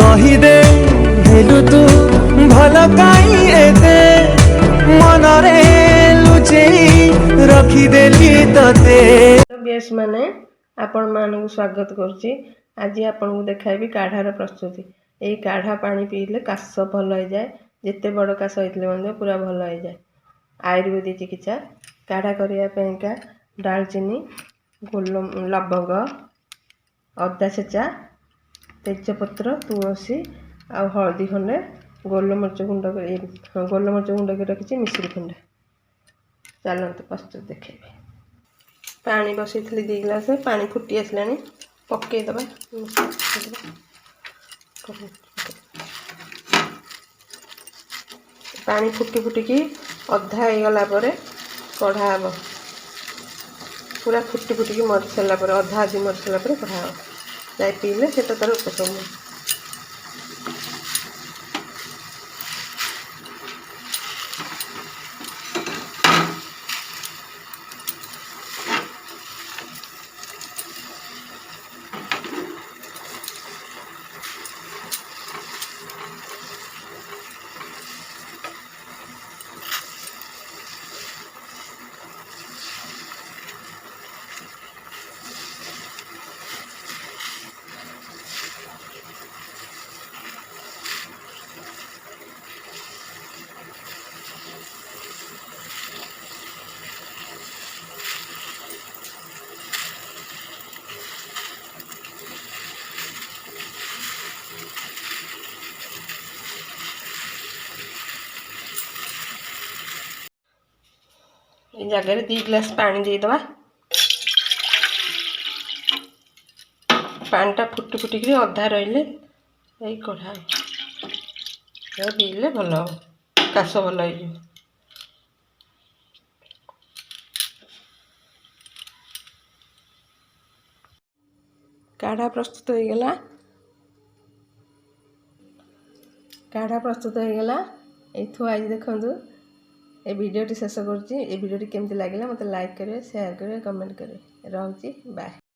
कहीदे हेलु तू भल काई एते मनरे लुचेई रखिदेली तते। बेस माने आपण मानक स्वागत करुच्ची। आज आपन को देखाइबी काढ़ार प्रस्तुति। यही काढ़ा पानी पीले काश भल हो जाए, जिते बड़ काश होते पूरा भल हो जाए। आयुर्वेदिक चिकित्सा काढ़ा करने डालचीनी लवंग अदा छेचा तेजपत्र तुलसी आ हलदी खंडे गोलमरीच गुंड कर रखी मिश्री खंडे। चलते प्रस्तुत देखे। पानी बसई 2 गिलास पानी फुटी आसला पकईदबा पानी फुटी फुटिकी अधा होगला कढ़ा हम पूरा फुटी फुटिकी मरी सारापर अधा आदि मरी सारापर कढ़ा हम जाए पीले से तार उपशम। जगह 2 गिलास पानी देदबा। पानीटा फुटी फुटिक अधा रही कढ़ा पीले भल हो काश भल हो। काढ़ा प्रस्तुत हो गला। काढ़ा प्रस्तुत हो गला। एथु आज देखंतु ए वीडियोटी शेष करुच्ची। ए वीडियोटी केमती लगे मत लाइक करें, शेयर करें, कमेंट करें। रहुची बाय।